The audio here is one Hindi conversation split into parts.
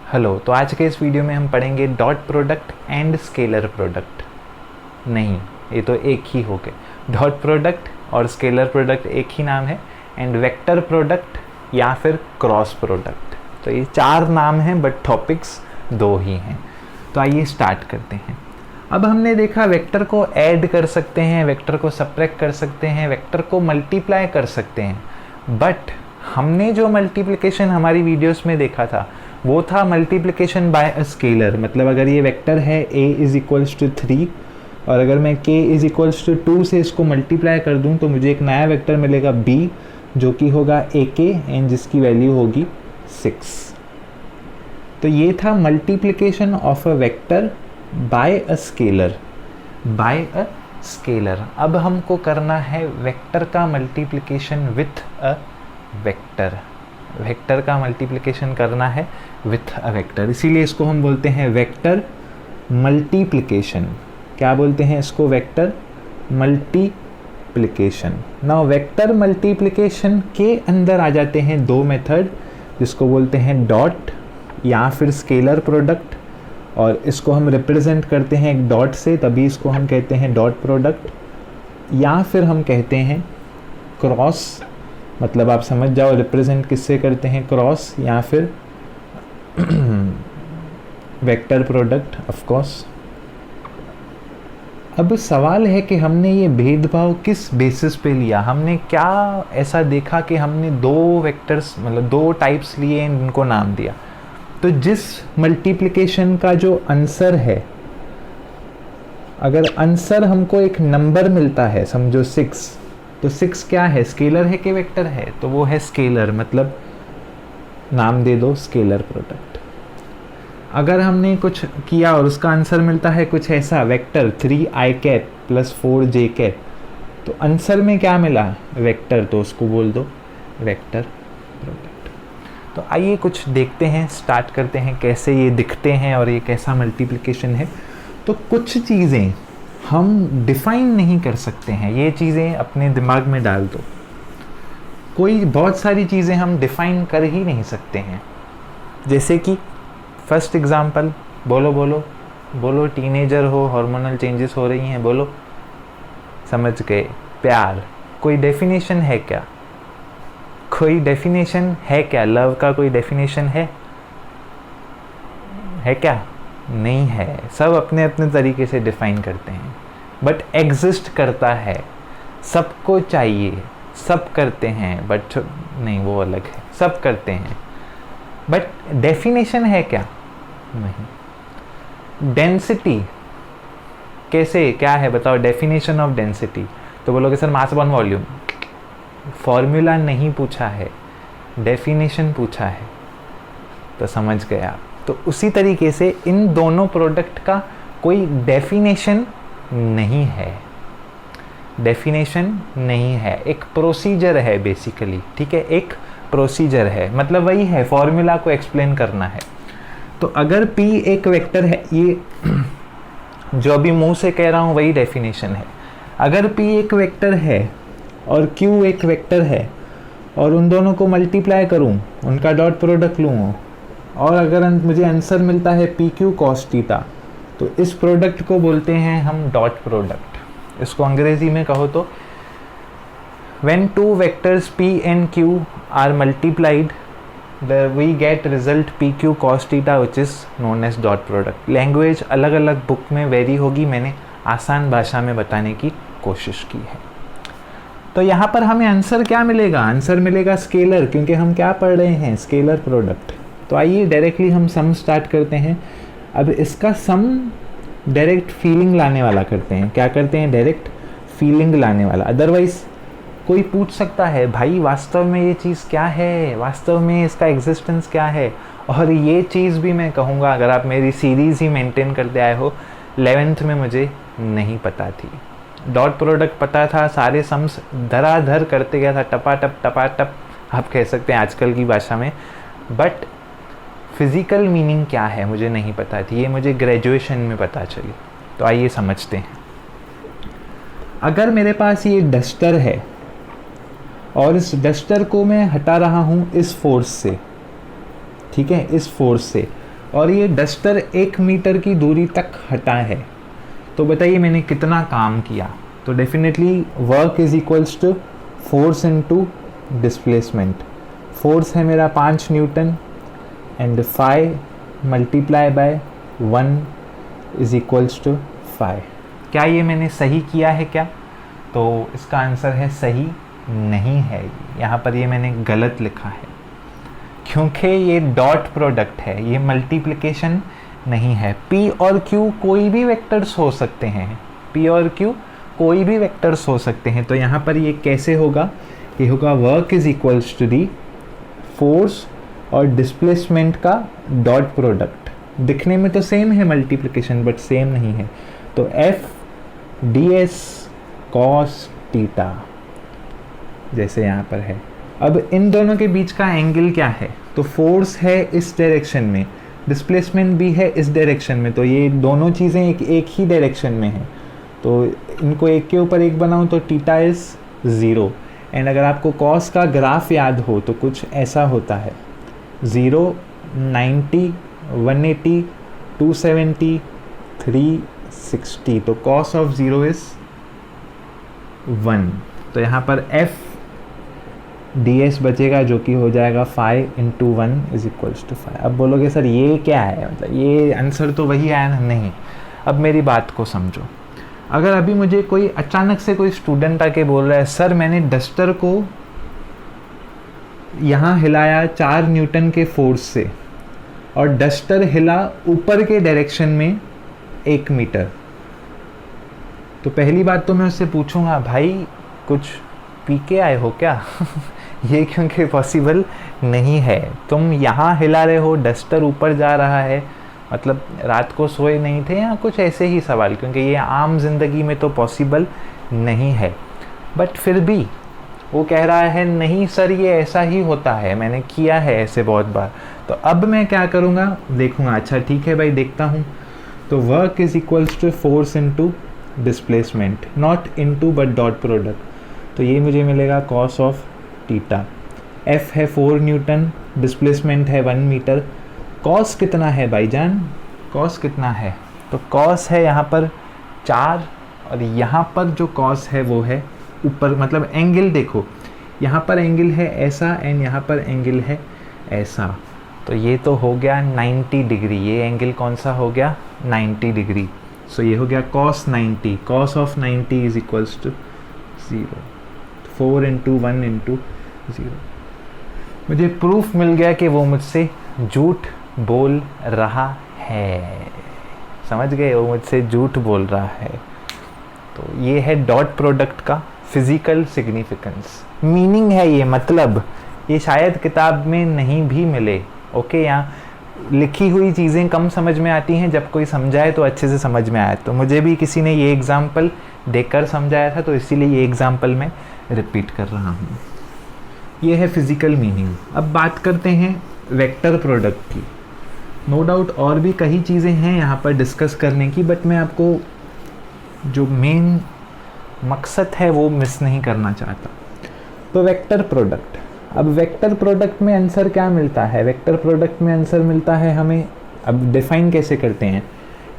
हेलो, तो आज के इस वीडियो में हम पढ़ेंगे dot product and scalar product. नहीं, ये तो एक ही हो गए। डॉट प्रोडक्ट और स्केलर प्रोडक्ट एक ही नाम है, एंड वेक्टर प्रोडक्ट या फिर क्रॉस प्रोडक्ट। तो ये चार नाम हैं बट टॉपिक्स दो ही हैं। तो आइए स्टार्ट करते हैं। अब हमने देखा वेक्टर को ऐड कर सकते हैं, वेक्टर को सब्ट्रैक्ट कर सकते हैं, वेक्टर को मल्टीप्लाई कर सकते हैं, बट हमने जो मल्टीप्लिकेशन हमारी वीडियोस में देखा था वो था मल्टीप्लिकेशन बाय अ स्केलर। मतलब अगर ये वेक्टर है a इज इक्वल्स टू 3 और अगर मैं k इज इक्वल्स टू 2 से इसको मल्टीप्लाई कर दूं तो मुझे एक नया वेक्टर मिलेगा b जो कि होगा ak एंड जिसकी वैल्यू होगी 6। तो ये था multiplication of a vector by a scalar. By a scalar. अब हमको करना है वेक्टर का multiplication with a vector. Vector का मल्टीप्लिकेशन करना है विथ अ वेक्टर, इसीलिए इसको हम बोलते हैं वेक्टर मल्टीप्लिकेशन। क्या बोलते हैं इसको? Vector multiplication. Now vector multiplication के अंदर आ जाते हैं दो मेथड, जिसको बोलते हैं डॉट या फिर स्केलर प्रोडक्ट, और इसको हम रिप्रेजेंट करते हैं एक डॉट से, तभी इसको हम कहते हैं डॉट प्रोडक्ट, या फिर हम कहते हैं क्रॉस। मतलब आप समझ जाओ रिप्रेजेंट किससे करते हैं, क्रॉस या फिर वेक्टर प्रोडक्ट ऑफ कोर्स। अब सवाल है कि हमने ये भेदभाव किस बेसिस पे लिया। हमने क्या ऐसा देखा कि हमने दो वेक्टर्स मतलब दो टाइप्स लिए, इनको नाम दिया। तो जिस मल्टीप्लिकेशन का जो आंसर है, अगर आंसर हमको एक नंबर मिलता है, समझो 6, तो 6 क्या है, स्केलर है कि वेक्टर है? तो वो है स्केलर, मतलब नाम दे दो स्केलर प्रोडक्ट। अगर हमने कुछ किया और उसका आंसर मिलता है कुछ ऐसा, vector 3i cap plus 4j cap, तो आंसर में क्या मिला, वेक्टर, तो उसको बोल दो वेक्टर प्रोडक्ट। तो आइए कुछ देखते हैं, स्टार्ट करते हैं कैसे ये दिखते हैं और ये कैसा मल्टीप्लिकेशन है। तो कुछ चीज़ें हम डिफाइन नहीं कर सकते हैं, ये चीज़ें अपने दिमाग में डाल दो। बहुत सारी चीज़ें हम डिफाइन कर ही नहीं सकते हैं। जैसे कि फर्स्ट एग्जांपल, बोलो टीनेजर हो, हार्मोनल चेंजेस हो रही हैं, बोलो। समझ गए? प्यार। कोई डेफिनेशन है क्या? कोई डेफिनेशन है क्या? लव का कोई डेफिनेशन है क्या? नहीं है। सब अपने अपने तरीके से डिफाइन करते हैं, बट एग्जिस्ट करता है, सबको चाहिए, सब करते हैं, बट नहीं, वो अलग है। सब करते हैं बट डेफिनेशन है क्या? नहीं। डेंसिटी कैसे, क्या है बताओ डेफिनेशन ऑफ डेंसिटी? तो बोलोगे sir mass upon volume. Formula नहीं पूछा है, डेफिनेशन पूछा है, तो समझ गए आप। तो उसी तरीके से इन दोनों प्रोडक्ट का कोई डेफिनेशन नहीं है। डेफिनेशन नहीं है, एक प्रोसीजर है बेसिकली। ठीक है, एक प्रोसीजर है, मतलब वही है, फॉर्मूला को एक्सप्लेन करना है। तो अगर P एक वेक्टर है, ये जो अभी मुंह से कह रहा हूँ वही डेफिनेशन है। अगर P एक वेक्टर है और Q एक वेक्टर है और उन दोनों को मल्टीप्लाई करूँ, उनका डॉट प्रोडक्ट लूँ, और अगर मुझे आंसर मिलता है PQ cos थीटा, तो इस प्रोडक्ट को बोलते हैं हम डॉट प्रोडक्ट। इसको अंग्रेजी में कहो तो when two vectors P and Q are multiplied, we get result PQ cos theta which is known as dot product। Language अलग अलग बुक में वेरी होगी, मैंने आसान भाषा में बताने की कोशिश की है। तो यहाँ पर हमें आंसर क्या मिलेगा? आंसर मिलेगा स्केलर, क्योंकि हम क्या पढ़ रहे हैं, स्केलर प्रोडक्ट। तो आइए डायरेक्टली हम सम स्टार्ट करते हैं। अब इसका सम डायरेक्ट फीलिंग लाने वाला करते हैं। क्या करते हैं? डायरेक्ट फीलिंग लाने वाला। अदरवाइज कोई पूछ सकता है भाई वास्तव में ये चीज़ क्या है, वास्तव में इसका एग्जिस्टेंस क्या है। और ये चीज़ भी मैं कहूँगा, अगर आप मेरी सीरीज़ ही मेंटेन करते आए हो, 11th में मुझे नहीं पता थी। डॉट प्रोडक्ट पता था, सारे सम्स धराधर करते गया था, टपाटप आप कह सकते हैं आजकल की भाषा में, बट फिज़िकल मीनिंग क्या है मुझे नहीं पता थी, ये मुझे ग्रेजुएशन में पता चली। तो आइए समझते हैं। अगर मेरे पास ये डस्टर है और इस डस्टर को मैं हटा रहा हूँ इस फोर्स से, ठीक है, इस फोर्स से, और ये डस्टर 1 मीटर की दूरी तक हटा है, तो बताइए मैंने कितना काम किया। तो definitely work is equals to force into displacement. Force है मेरा 5 newton and 5 multiply by 1 is equals to 5। क्या ये मैंने सही किया है क्या? तो इसका आंसर है सही नहीं है। यहाँ पर ये मैंने गलत लिखा है क्योंकि ये डॉट प्रोडक्ट है, ये मल्टीप्लिकेशन नहीं है। P और Q कोई भी वेक्टर्स हो सकते हैं, P और Q कोई भी वेक्टर्स हो सकते हैं। तो यहाँ पर ये कैसे होगा? ये होगा work is equals to the force और डिस्प्लेसमेंट का डॉट प्रोडक्ट। दिखने में तो सेम है मल्टीप्लिकेशन, बट सेम नहीं है। तो F ds cos थीटा जैसे यहाँ पर है। अब इन दोनों के बीच का एंगल क्या है? तो फोर्स है इस डायरेक्शन में, डिस्प्लेसमेंट भी है इस डायरेक्शन में, तो ये दोनों चीज़ें एक ही डायरेक्शन में हैं। तो इनको एक के ऊपर एक बनाऊँ तो थीटा इज़ 0। एंड अगर आपको कॉस का ग्राफ याद हो तो कुछ ऐसा होता है 0, 90, 180, 270, 360। तो कॉस ऑफ 0 इज़ 1। तो यहाँ पर F ds बचेगा जो कि हो जाएगा 5 × 1 इज इक्वल्स टू 5। अब बोलोगे सर ये क्या है, मतलब ये आंसर तो वही आया ना? नहीं। अब मेरी बात को समझो। अगर अभी मुझे कोई अचानक से कोई स्टूडेंट आके बोल रहा है सर मैंने डस्टर को यहाँ हिलाया 4 न्यूटन के फोर्स से और डस्टर हिला ऊपर के डायरेक्शन में 1 मीटर, तो पहली बात तो मैं उससे पूछूंगा भाई कुछ पी के आए हो क्या? ये क्योंकि पॉसिबल नहीं है। तुम यहाँ हिला रहे हो, डस्टर ऊपर जा रहा है, मतलब रात को सोए नहीं थे या कुछ ऐसे ही सवाल, क्योंकि ये आम जिंदगी में तो पॉसिबल नहीं है। बट फिर भी वो कह रहा है नहीं सर ये ऐसा ही होता है, मैंने किया है ऐसे बहुत बार। तो अब मैं क्या करूँगा, देखूँगा। अच्छा ठीक है भाई देखता हूँ। तो work is equals to force into displacement, not into but dot product. तो ये मुझे मिलेगा कॉस ऑफ थीटा। F है 4 न्यूटन, डिस्प्लेसमेंट है 1 मीटर। कॉस कितना है भाईजान? कॉस कितना है? तो कॉस है यहाँ पर 4 और यहाँ पर जो कॉस है वो है ऊपर, मतलब एंगल देखो, यहाँ पर एंगल है ऐसा एंड यहाँ पर एंगल है ऐसा। तो ये तो हो गया 90 डिग्री। ये एंगल कौन सा हो गया? 90 डिग्री। सो ये हो गया cos 90। cos of 90 is equals to 0। 4 × 1 × 0। मुझे प्रूफ मिल गया कि वो मुझसे झूठ बोल रहा है। समझ गए? वो मुझसे झूठ बोल रहा है। तो ये है डॉट प्रोडक्ट का फिजिकल सिग्निफिकेंस, मीनिंग है ये। मतलब ये शायद किताब में नहीं भी मिले। ओके, यहाँ लिखी हुई चीज़ें कम समझ में आती हैं, जब कोई समझाए तो अच्छे से समझ में आए। तो मुझे भी किसी ने ये एग्जाम्पल देकर समझाया था, तो इसीलिए ये एग्जाम्पल मैं रिपीट कर रहा हूँ। ये है फिजिकल मीनिंग। अब बात करते हैं वेक्टर प्रोडक्ट की। नो डाउट और भी कई चीज़ें हैं यहाँ पर डिस्कस करने की, बट मैं आपको जो मेन मकसद है वो मिस नहीं करना चाहता। तो वेक्टर प्रोडक्ट, अब वेक्टर प्रोडक्ट में आंसर क्या मिलता है? वेक्टर प्रोडक्ट में आंसर मिलता है हमें, अब डिफाइन कैसे करते हैं?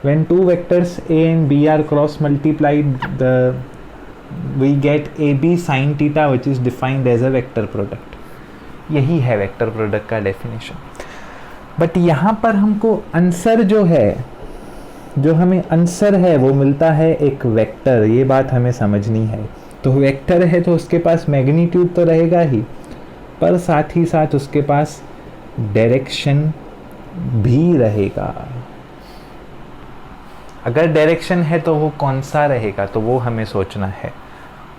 When two vectors a and b are cross multiplied, we get AB sin theta which is defined as a vector product। यही है वेक्टर प्रोडक्ट का डेफिनेशन। बट यहाँ पर हमको आंसर जो है, जो हमें आंसर है वो मिलता है एक वेक्टर। ये बात हमें समझनी है। तो वेक्टर है तो उसके पास मैग्नीट्यूड तो रहेगा ही, पर साथ ही साथ उसके पास डायरेक्शन भी रहेगा। अगर डायरेक्शन है तो वो कौन सा रहेगा, तो वो हमें सोचना है।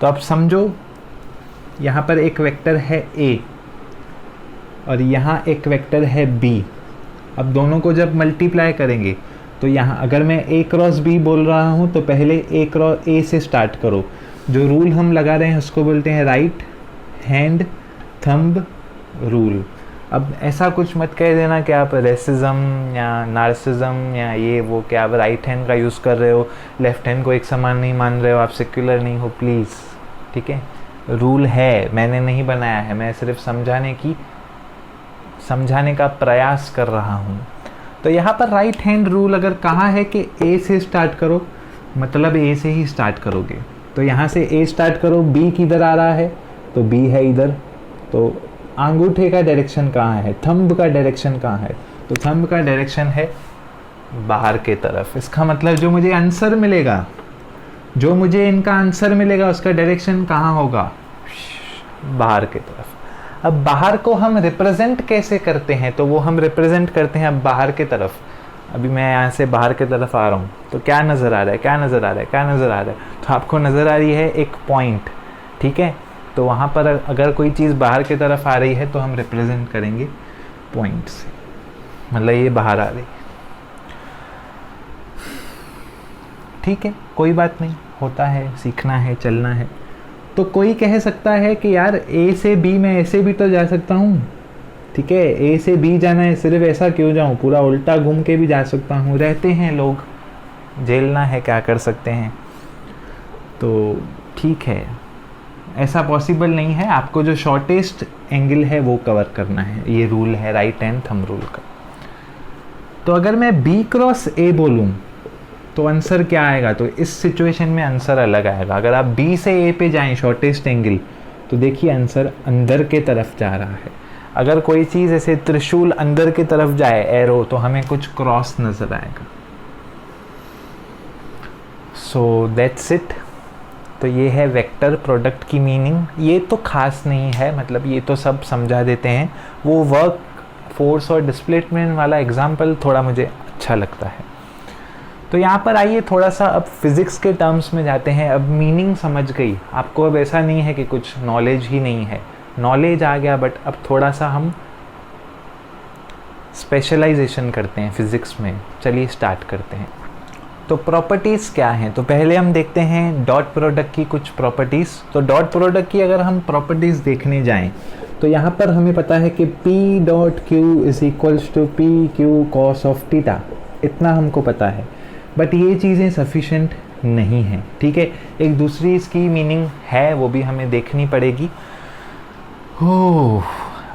तो अब समझो यहाँ पर एक वेक्टर है A और यहाँ एक वेक्टर है B। अब दोनों को जब मल्टीप्लाई करेंगे तो यहाँ अगर मैं A क्रॉस B बोल रहा हूँ तो पहले A क्रॉस A से स्टार्ट करो। जो रूल हम लगा रहे हैं उसको बोलते हैं राइट हैंड थंब रूल। अब ऐसा कुछ मत कह देना कि आप रेसिज्म या नार्सिज्म या ये वो, कि आप राइट हैंड का यूज़ कर रहे हो, लेफ्ट हैंड को एक समान नहीं मान रहे हो, आप सेक्युलर नहीं हो, प्लीज़। ठीक है, रूल है, मैंने नहीं बनाया है, मैं सिर्फ समझाने का प्रयास कर रहा हूँ। तो यहाँ पर राइट हैंड रूल अगर कहा है कि ए से स्टार्ट करो, मतलब ए से ही स्टार्ट करोगे। तो यहाँ से ए स्टार्ट करो, बी किधर आ रहा है, तो बी है इधर। तो अंगूठे का डायरेक्शन कहाँ है, थंब का डायरेक्शन कहाँ है, तो थंब का डायरेक्शन है बाहर के तरफ। इसका मतलब जो मुझे आंसर मिलेगा, जो मुझे इनका आंसर मिलेगा उसका डायरेक्शन कहाँ होगा, बाहर के तरफ। अब बाहर को हम रिप्रेजेंट कैसे करते हैं, तो वो हम रिप्रेजेंट करते हैं अब बाहर के तरफ। अभी मैं यहाँ से बाहर की तरफ आ रहा हूँ, तो क्या नज़र आ रहा है, क्या नज़र आ रहा है, क्या नज़र आ रहा है, तो आपको नज़र आ रही है एक पॉइंट, ठीक है। तो वहाँ पर अगर कोई चीज़ बाहर की तरफ आ रही है तो हम रिप्रेजेंट करेंगे पॉइंट से, मतलब ये बाहर आ रही है, ठीक है, कोई बात नहीं, होता है, सीखना है, चलना है। तो कोई कह सकता है कि यार ए से बी मैं ऐसे भी तो जा सकता हूँ, ठीक है, ए से बी जाना है, सिर्फ ऐसा क्यों जाऊँ, पूरा उल्टा घूम के भी जा सकता हूँ। रहते हैं लोग, झेलना है, क्या कर सकते हैं। तो ठीक है, ऐसा पॉसिबल नहीं है, आपको जो शॉर्टेस्ट एंगल है वो कवर करना है, ये रूल है राइट हैंड थंब रूल का। तो अगर मैं बी क्रॉस ए बोलूँ तो आंसर क्या आएगा, तो इस सिचुएशन में आंसर अलग आएगा। अगर आप बी से ए पे जाएं शॉर्टेस्ट एंगल, तो देखिए आंसर अंदर के तरफ जा रहा है। अगर कोई चीज़ ऐसे त्रिशूल अंदर की तरफ जाए एरो, तो हमें कुछ क्रॉस नजर आएगा। So that's it. तो ये है वेक्टर प्रोडक्ट की मीनिंग। ये तो खास नहीं है, मतलब ये तो सब समझा देते हैं। वो वर्क फोर्स और डिस्प्लेसमेंट वाला एग्जाम्पल थोड़ा मुझे अच्छा लगता है। तो यहाँ पर आइए थोड़ा सा अब फिज़िक्स के टर्म्स में जाते हैं। अब मीनिंग समझ गई आपको, अब ऐसा नहीं है कि कुछ नॉलेज ही नहीं है, नॉलेज आ गया, बट अब थोड़ा सा हम स्पेशलाइजेशन करते हैं फिज़िक्स में। चलिए स्टार्ट करते हैं। तो प्रॉपर्टीज़ क्या हैं, तो पहले हम देखते हैं डॉट प्रोडक्ट की कुछ प्रॉपर्टीज़। तो डॉट प्रोडक्ट की अगर हम प्रॉपर्टीज़ देखने जाएं, तो यहाँ पर हमें पता है कि P dot Q is equals to P Q cos of theta, इतना हमको पता है। बट ये चीज़ें सफिशेंट नहीं हैं, ठीक है। एक दूसरी इसकी मीनिंग है, वो भी हमें देखनी पड़ेगी।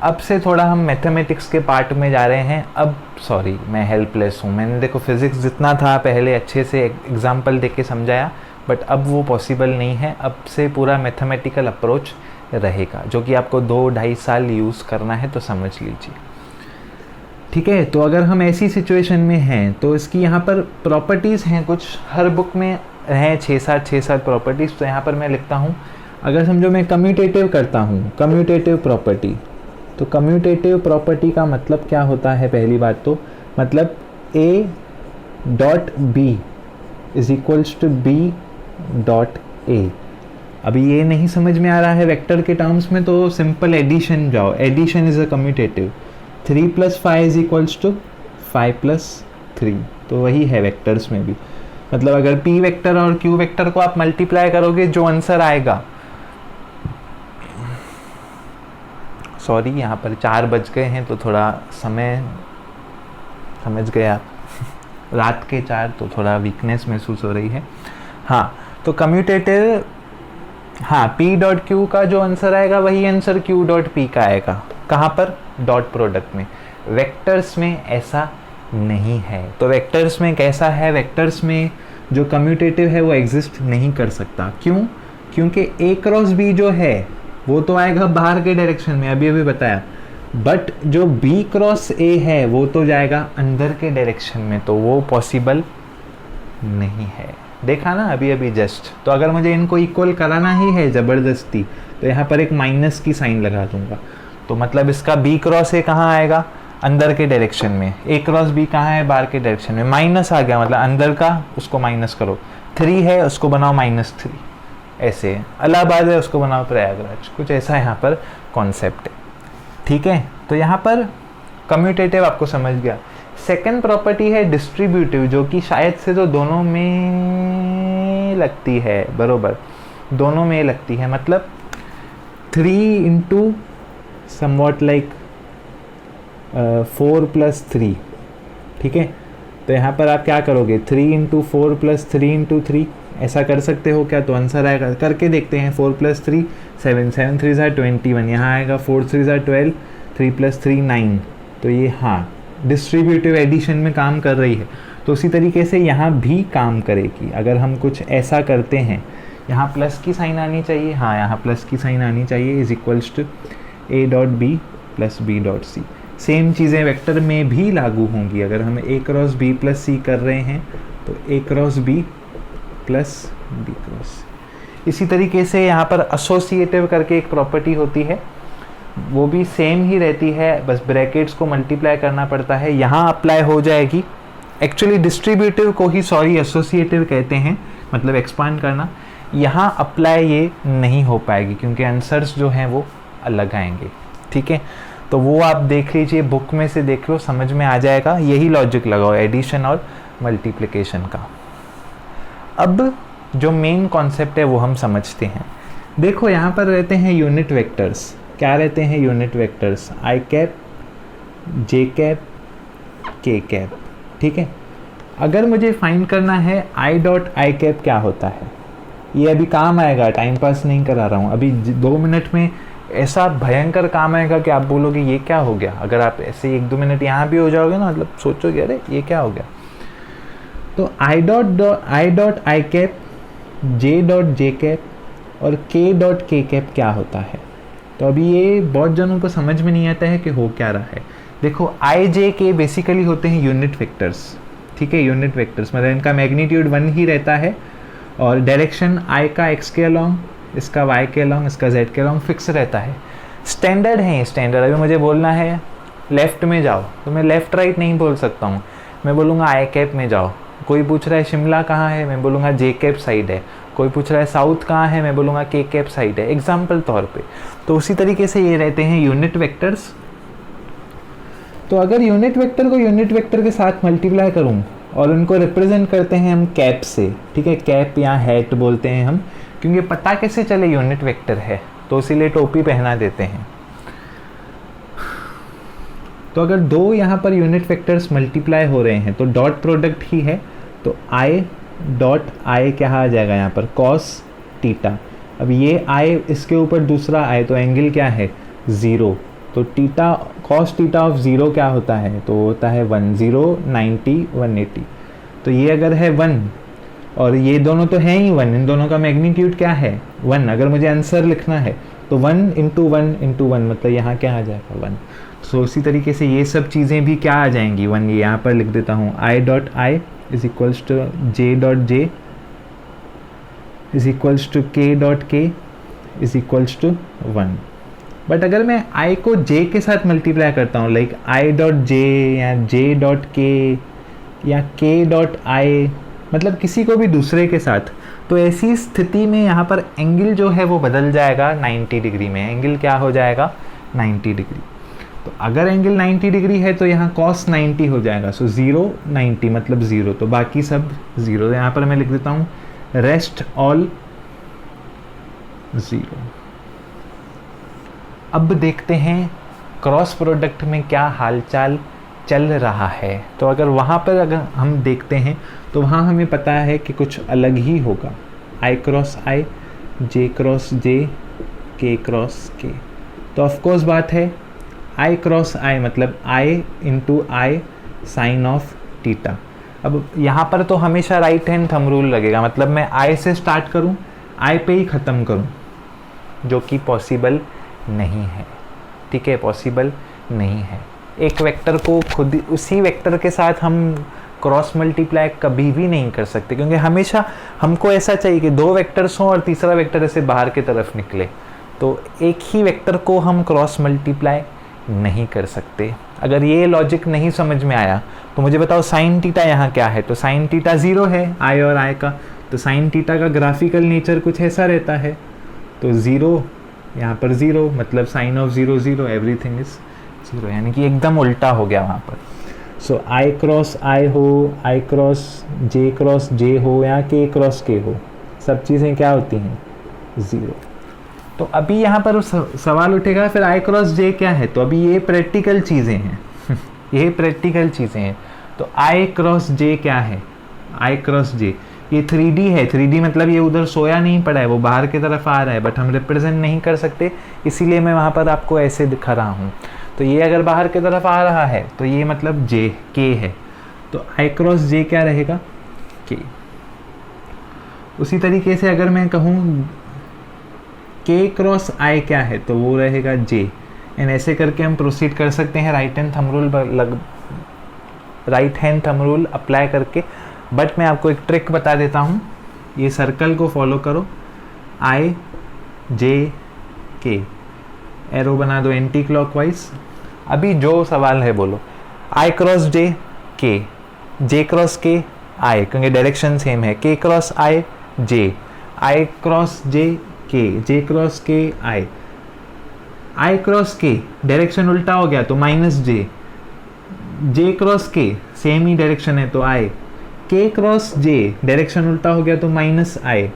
अब से थोड़ा हम मैथमेटिक्स के पार्ट में जा रहे हैं। अब सॉरी, मैं हेल्पलेस हूँ। मैंने देखो फिज़िक्स जितना था पहले अच्छे से एग्जाम्पल दे के समझाया, बट अब वो पॉसिबल नहीं है। अब से पूरा मैथमेटिकल अप्रोच रहेगा, जो कि आपको 2-2.5 साल यूज़ करना है, तो समझ लीजिए, ठीक है। तो अगर हम ऐसी सिचुएशन में हैं, तो इसकी यहाँ पर प्रॉपर्टीज़ हैं कुछ, हर बुक में हैं 6-7 प्रॉपर्टीज़। तो यहाँ पर मैं लिखता हूँ, अगर समझो मैं कम्यूटेटिव करता हूँ, कम्यूटेटिव प्रॉपर्टी, तो कम्यूटेटिव प्रॉपर्टी का मतलब क्या होता है, पहली बात तो मतलब A dot B is equals to B dot A। अभी ये नहीं समझ में आ रहा है वेक्टर के टर्म्स में, तो सिंपल एडिशन जाओ, addition is a commutative. 3 + 5 is equals to 5 + 3, तो वही है वेक्टर्स में भी। मतलब अगर P वेक्टर और Q वेक्टर को आप मल्टीप्लाई करोगे, जो आंसर आएगा, सॉरी यहाँ पर 4 बज गए हैं, तो थोड़ा समय समझ गए आप रात के 4, तो थोड़ा वीकनेस महसूस हो रही है। हाँ, तो कम्यूटेटिव, हाँ, P डॉट Q का जो आंसर आएगा वही आंसर Q डॉट P का आएगा। कहाँ पर, डॉट प्रोडक्ट में। वेक्टर्स में ऐसा नहीं है। तो वेक्टर्स में कैसा है, वेक्टर्स में जो कम्यूटेटिव है वो एग्जिस्ट नहीं कर सकता। क्यों, क्योंकि A क्रॉस B जो है वो तो आएगा बाहर के डायरेक्शन में, अभी बताया। बट जो B क्रॉस A है वो तो जाएगा अंदर के डायरेक्शन में, तो वो पॉसिबल नहीं है। देखा ना अभी जस्ट। तो अगर मुझे इनको इक्वल कराना ही है ज़बरदस्ती, तो यहाँ पर एक माइनस की साइन लगा दूंगा। तो मतलब इसका B क्रॉस A कहाँ आएगा, अंदर के डायरेक्शन में। A क्रॉस B कहाँ है, बाहर के डायरेक्शन में। माइनस आ गया, मतलब अंदर का, उसको माइनस करो। 3 है, उसको बनाओ -3। ऐसे इलाहाबाद है, उसको बनाओ प्रयागराज। कुछ ऐसा यहाँ पर कॉन्सेप्ट है, ठीक है। तो यहाँ पर कम्यूटेटिव आपको समझ गया। सेकंड प्रॉपर्टी है डिस्ट्रीब्यूटिव, जो कि शायद से तो दोनों में लगती है, बरोबर दोनों में लगती है। मतलब 3 इंटू समवॉट लाइक 4 + 3, ठीक है। तो यहाँ पर आप क्या करोगे, 3 इंटू 4 + 3 इंटू 3, ऐसा कर सकते हो क्या, तो आंसर आएगा। करके देखते हैं। 4 + 3 7, 7 3 21, यहाँ आएगा 4 3 12, 3 + 3 9। तो ये हाँ डिस्ट्रीब्यूटिव एडिशन में काम कर रही है, तो उसी तरीके से यहाँ भी काम करेगी। अगर हम कुछ ऐसा करते हैं, यहाँ प्लस की साइन आनी चाहिए, हाँ यहाँ प्लस की साइन आनी चाहिए, is equals to A dot B plus B dot C. Same चीज़ें वेक्टर में भी लागू होंगी। अगर हम A cross B plus C कर रहे हैं तो A cross B plus B cross. इसी तरीके से यहाँ पर एसोसिएटिव करके एक प्रॉपर्टी होती है, वो भी सेम ही रहती है, बस ब्रैकेट्स को मल्टीप्लाई करना पड़ता है, यहाँ अप्लाई हो जाएगी। एक्चुअली डिस्ट्रीब्यूटिव को ही एसोसिएटिव कहते हैं, मतलब एक्सपांड करना। यहाँ अप्लाई ये नहीं हो पाएगी क्योंकि आंसर्स जो हैं वो अलग आएंगे, ठीक है। तो वो आप देख लीजिए, बुक में से देख लो, समझ में आ जाएगा। यही लॉजिक लगाओ एडिशन और मल्टीप्लिकेशन का। अब जो मेन कॉन्सेप्ट है वो हम समझते हैं। देखो यहाँ पर रहते हैं यूनिट वेक्टर्स। क्या रहते हैं यूनिट वेक्टर्स? आई कैप, जे कैप, के कैप, ठीक है। अगर मुझे फाइंड करना है आई डॉट आई कैप क्या होता है, ये अभी काम आएगा, टाइम पास नहीं करा रहा हूँ। अभी 2 मिनट में ऐसा भयंकर काम आएगा कि आप बोलोगे ये क्या हो गया। अगर आप ऐसे 1-2 मिनट यहाँ भी हो जाओगे ना, मतलब सोचोगे अरे ये क्या हो गया। तो आई डॉट आई कैप, जे डॉट जे कैप और के डॉट के कैप क्या होता है। तो अभी ये बहुत जनों को समझ में नहीं आता है कि हो क्या रहा है। देखो आई जे के बेसिकली होते हैं यूनिट वेक्टर्स, ठीक है। यूनिट वेक्टर्स मतलब इनका मैग्नीट्यूड 1 ही रहता है और डायरेक्शन आई का एक्स के अलॉन्ग, इसका वाई के अलॉन्ग, इसका जेड के अलॉन्ग फिक्स रहता है। स्टैंडर्ड है स्टैंडर्ड। अभी मुझे बोलना है लेफ़्ट में जाओ तो मैं लेफ़्ट राइट नहीं बोल सकता हूँ, मैं बोलूँगा आई कैप में जाओ। कोई पूछ रहा है शिमला कहाँ है, मैं बोलूँगा जे कैप साइड है। कोई पूछ रहा है साउथ कहाँ है, मैं बोलूँगा के कैप साइड है, एग्जाम्पल तौर पे। तो उसी तरीके से ये रहते हैं यूनिट वेक्टर्स। तो अगर यूनिट वेक्टर को यूनिट वेक्टर के साथ मल्टीप्लाई करूँ और उनको रिप्रेजेंट करते हैं हम कैप से, ठीक है। कैप या हैट बोलते हैं हम, क्योंकि पता कैसे चले यूनिट वेक्टर है, तो इसीलिए टोपी पहना देते हैं। तो अगर 2 यहाँ पर यूनिट वेक्टर्स मल्टीप्लाई हो रहे हैं तो डॉट प्रोडक्ट ही है, तो आई डॉट आई क्या आ जाएगा यहाँ पर, कॉस टीटा। अब ये आई, इसके ऊपर दूसरा आई, तो एंगल क्या है 0। तो टीटा, कॉस टीटा ऑफ 0 क्या होता है, तो होता है 1, 0, 90, 180। तो ये अगर है 1 और ये दोनों तो हैं ही 1, इन दोनों का मैग्नीट्यूड क्या है 1। अगर मुझे आंसर लिखना है तो 1 × 1 × 1 मतलब यहाँ क्या आ जाएगा 1। सो इसी तरीके से ये सब चीज़ें भी क्या आ जाएंगी 1। ये यहाँ पर लिख देता हूँ, I dot I is equals to J dot J is equals to K dot K is equals to 1। But अगर मैं आई को जे के साथ मल्टीप्लाई करता हूँ, लाइक आई डॉट जे या जे डॉट के या के डॉट आई, मतलब किसी को भी दूसरे के साथ, तो ऐसी स्थिति में यहाँ पर एंगल जो है वो बदल जाएगा 90 डिग्री में। एंगल क्या हो जाएगा 90 डिग्री। तो अगर एंगल 90 डिग्री है तो यहाँ cos 90 हो जाएगा। सो 0 90 मतलब 0, तो बाकी सब 0। तो यहाँ पर मैं लिख देता हूँ रेस्ट ऑल 0। अब देखते हैं क्रॉस प्रोडक्ट में क्या हालचाल चल रहा है। तो अगर वहाँ पर अगर हम देखते हैं तो वहाँ हमें पता है कि कुछ अलग ही होगा। आई क्रॉस आई, जे क्रॉस जे, के क्रॉस के। तो ऑफकोर्स बात है आई क्रॉस आई मतलब i into i sine of theta. अब यहाँ पर तो हमेशा राइट हैंड थंब रूल लगेगा, मतलब मैं आई से स्टार्ट करूँ, आई पे ही ख़त्म करूँ, जो कि पॉसिबल नहीं है, ठीक है, पॉसिबल नहीं है। एक वेक्टर को खुद उसी वेक्टर के साथ हम क्रॉस मल्टीप्लाई कभी भी नहीं कर सकते, क्योंकि हमेशा हमको ऐसा चाहिए कि 2 वेक्टर्स हों और तीसरा वेक्टर ऐसे बाहर की तरफ निकले। तो एक ही वेक्टर को हम क्रॉस मल्टीप्लाई नहीं कर सकते। अगर ये लॉजिक नहीं समझ में आया तो मुझे बताओ साइन टीटा यहाँ क्या है। तो साइन टीटा 0 है आई और आई का, तो साइन टीटा का ग्राफिकल नेचर कुछ ऐसा रहता है। तो 0 यहाँ पर 0 मतलब साइन ऑफ 0 0, एवरीथिंग इज 0, यानी कि एकदम उल्टा हो गया वहाँ पर। सो आई क्रॉस आई हो, आई क्रॉस जे हो या के क्रॉस के हो, सब चीज़ें क्या होती हैं 0। तो अभी यहाँ पर सवाल उठेगा फिर आई क्रॉस जे क्या है। तो अभी ये प्रैक्टिकल चीज़ें हैं ये प्रैक्टिकल चीज़ें हैं। तो आई क्रॉस जे क्या है, आई क्रॉस जे ये 3D है। 3D मतलब ये उधर सोया नहीं पड़ा है, वो बाहर की तरफ आ रहा है, बट हम रिप्रेजेंट नहीं कर सकते, इसीलिए मैं वहाँ पर आपको ऐसे दिखा रहा हूँ। तो ये अगर बाहर की तरफ आ रहा है तो ये मतलब जे के है, तो आई क्रॉस जे क्या रहेगा, के। उसी तरीके से अगर मैं कहूँ के क्रॉस आई क्या है, तो वो रहेगा जे। एंड ऐसे करके हम प्रोसीड कर सकते हैं right hand thumb rule apply करके। बट मैं आपको एक ट्रिक बता देता हूँ, ये सर्कल को फॉलो करो, आई जे के, एरो बना दो एंटी क्लॉकवाइज। अभी जो सवाल है बोलो, आई क्रॉस जे के, जे क्रॉस के आई, क्योंकि डायरेक्शन सेम है, के क्रॉस आई जे, आई क्रॉस जे के, जे क्रॉस के आई, आई क्रॉस के डायरेक्शन उल्टा हो गया तो माइनस जे, जे क्रॉस के सेम ही डायरेक्शन है तो आई, के क्रॉस जे डायरेक्शन उल्टा हो गया तो माइनस आई,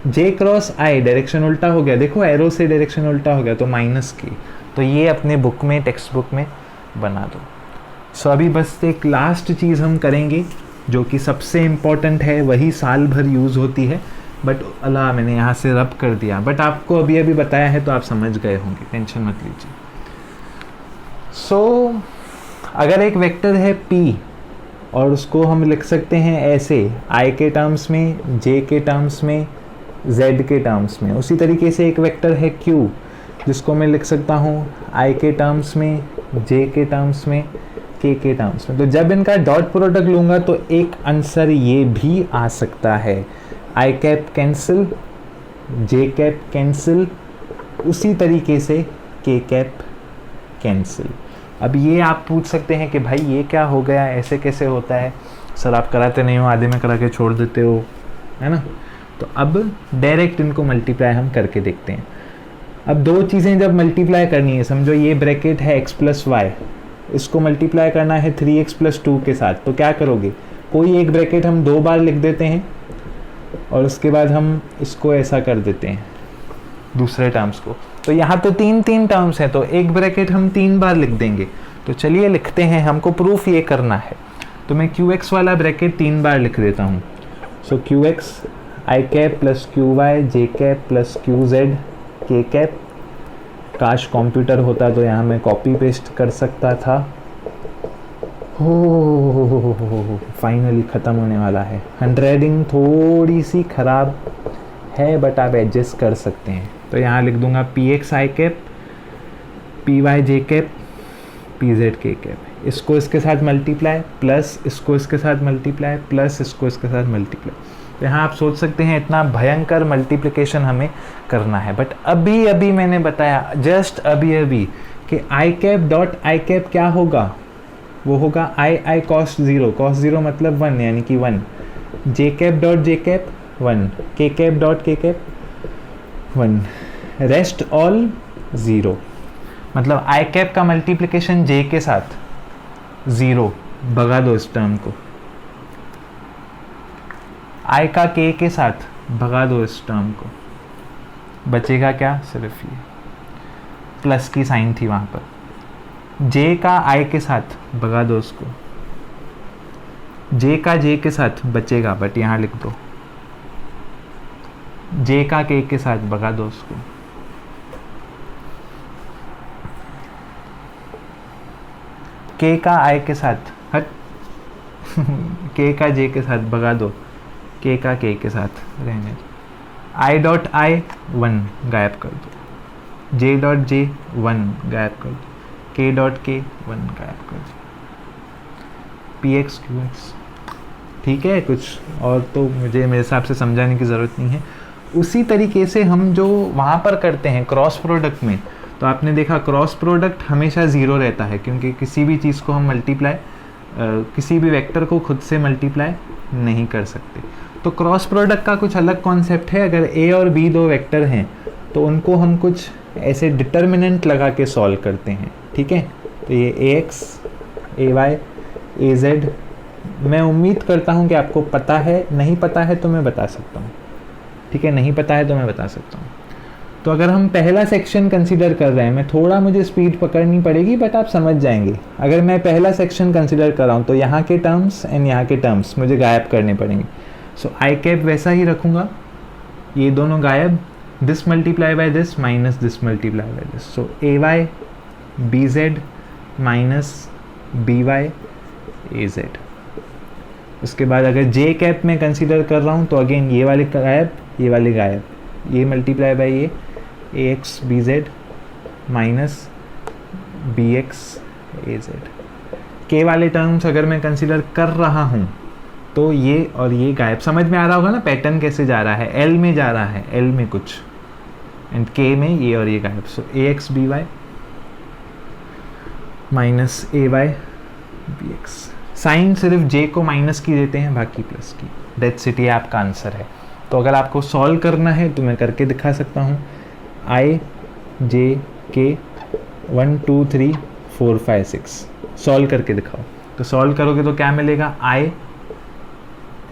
जे क्रॉस आई डायरेक्शन उल्टा हो गया, देखो एरो से डायरेक्शन उल्टा हो गया तो माइनस के। तो ये अपने बुक में, टेक्स्ट बुक में बना दो। सो अभी बस एक लास्ट चीज़ हम करेंगे जो कि सबसे इम्पॉर्टेंट है, वही साल भर यूज़ होती है, बट अल्लाह मैंने यहाँ से रब कर दिया, बट आपको अभी अभी बताया है तो आप समझ गए होंगे, टेंशन मत लीजिए। सो अगर एक वेक्टर है P और उसको हम लिख सकते हैं ऐसे, I के टर्म्स में, J के टर्म्स में, Z के टर्म्स में। उसी तरीके से एक वेक्टर है Q जिसको मैं लिख सकता हूँ I के टर्म्स में, J के टर्म्स में, K के टर्म्स में। तो जब इनका डॉट प्रोडक्ट लूँगा तो एक आंसर ये भी आ सकता है, I cap cancel, J cap cancel, उसी तरीके से K कैप कैंसिल। अब ये आप पूछ सकते हैं कि भाई ये क्या हो गया, ऐसे कैसे होता है सर, आप कराते नहीं हो, आधे में करा के छोड़ देते हो, है ना। तो अब डायरेक्ट इनको मल्टीप्लाई हम करके देखते हैं। अब दो चीज़ें जब मल्टीप्लाई करनी है, समझो ये ब्रैकेट है x प्लस वाई, इसको मल्टीप्लाई करना है 3x प्लस 2 के साथ, तो क्या करोगे, कोई एक ब्रैकेट हम 2 बार लिख देते हैं और उसके बाद हम इसको ऐसा कर देते हैं दूसरे टर्म्स को। तो यहाँ तो 3 टर्म्स हैं तो एक ब्रैकेट हम 3 बार लिख देंगे। तो चलिए लिखते हैं, हमको प्रूफ ये करना है। तो मैं QX वाला ब्रैकेट 3 बार लिख देता हूँ। सो QX I cap plus QY J cap plus QZ K cap. काश कंप्यूटर होता तो यहाँ मैं कॉपी पेस्ट कर सकता था। हो फाइनली ख़त्म होने वाला है। हैंडराइटिंग थोड़ी सी ख़राब है बट आप एडजस्ट कर सकते हैं। तो यहाँ लिख दूंगा PX I cap, PY J cap, PZ K cap. इसको इसके साथ मल्टीप्लाई प्लस इसको इसके साथ मल्टीप्लाई प्लस इसको इसके साथ मल्टीप्लाई। तो यहाँ आप सोच सकते हैं इतना भयंकर मल्टीप्लिकेशन हमें करना है, बट अभी अभी मैंने बताया, जस्ट अभी अभी, कि I cap dot I cap क्या होगा, वो होगा I कॉस ज़ीरो मतलब 1 यानी कि 1, J cap dot J cap 1, K cap dot K cap 1, rest all 0। मतलब I कैप का मल्टीप्लिकेशन J के साथ 0, भगा दो इस टर्म को। I का K के साथ भगा दो इस टर्म को, बचेगा क्या, सिर्फ ये प्लस की साइन थी वहाँ पर। J का I के साथ भगा दो उसको, J का J के साथ बचेगा बट यहाँ लिख दो, J का K के साथ भगा दो उसको। K का I के साथ हट K का J के साथ भगा दो, K का K के साथ रहने दो। I डॉट I 1 गायब कर दो, J डॉट J 1 गायब कर दो, K डॉट K 1 गायब कर दो, PX QX। ठीक है, कुछ और तो मुझे मेरे हिसाब से समझाने की ज़रूरत नहीं है। उसी तरीके से हम जो वहाँ पर करते हैं क्रॉस प्रोडक्ट में, तो आपने देखा क्रॉस प्रोडक्ट हमेशा 0 रहता है, क्योंकि किसी भी चीज़ को हम मल्टीप्लाई, किसी भी वेक्टर को खुद से मल्टीप्लाई नहीं कर सकते। तो क्रॉस प्रोडक्ट का कुछ अलग कॉन्सेप्ट है। अगर A और B दो वेक्टर हैं तो उनको हम कुछ ऐसे डिटर्मिनेंट लगा के सॉल्व करते हैं, ठीक है। तो ये AX AY AZ, मैं उम्मीद करता हूँ कि आपको पता है, नहीं पता है तो मैं बता सकता हूँ, ठीक है, नहीं पता है तो मैं बता सकता हूँ। तो अगर हम पहला सेक्शन कंसीडर कर रहे हैं, मैं थोड़ा, मुझे स्पीड पकड़नी पड़ेगी बट आप समझ जाएंगे। अगर मैं पहला सेक्शन कंसीडर कर रहा हूँ तो यहाँ के टर्म्स एंड यहाँ के टर्म्स मुझे गायब करने पड़ेंगे। सो I कैप वैसा ही रखूँगा, ये दोनों गायब, this multiply by this minus this multiply by this. So AY BZ minus B Y A Z. उसके बाद अगर जे कैप में कंसीडर कर रहा हूँ तो अगेन ये वाले गायब, ये वाले गायब, ये मल्टीप्लाई बाई ये A X B Z minus B X A Z. के वाले टर्म्स अगर मैं कंसीडर कर रहा हूँ तो ये और ये गायब। समझ में आ रहा होगा ना पैटर्न कैसे जा रहा है, एल में जा रहा है, एल में कुछ, एंड के में ये और ये गायब। सो ए एक्स बी वाई माइनस ए वाई बी एक्स। साइन सिर्फ जे को माइनस की देते हैं, बाकी प्लस की। दैट्स इट, ये आपका आंसर है। तो अगर आपको सॉल्व करना है तो मैं करके दिखा सकता हूँ। आई जे के 1 2 3 4 5 6 सॉल्व करके दिखाओ। तो सॉल्व करोगे तो क्या मिलेगा, आई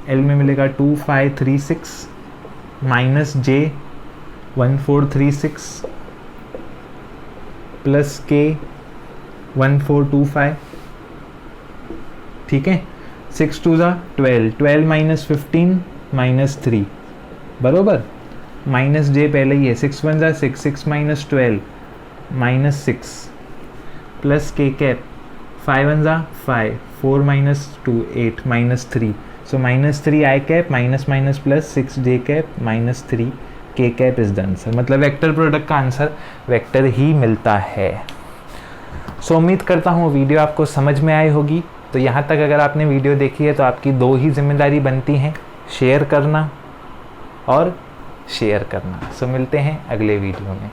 एल में मिलेगा 2 5 3 6 माइनस जे 1 4 3 6 प्लस के 1 4 2 5। ठीक है, 6 2 ज़ा 12, 12 माइनस 15 माइनस 3 बरोबर, माइनस जे पहले ही है, 6 1 ज़ा 6, 6 माइनस 12 माइनस 6 प्लस के कैप 5 1 ज़ा 5, 4 माइनस 2 8 माइनस 3। सो माइनस 3 आई कैप माइनस माइनस प्लस 6 जे कैप माइनस 3 के कैप इज द आंसर। मतलब वेक्टर प्रोडक्ट का आंसर वेक्टर ही मिलता है। सो उम्मीद करता हूँ वीडियो आपको समझ में आई होगी। तो यहाँ तक अगर आपने वीडियो देखी है तो आपकी 2 ही जिम्मेदारी बनती हैं, शेयर करना और शेयर करना। सो मिलते हैं अगले वीडियो में।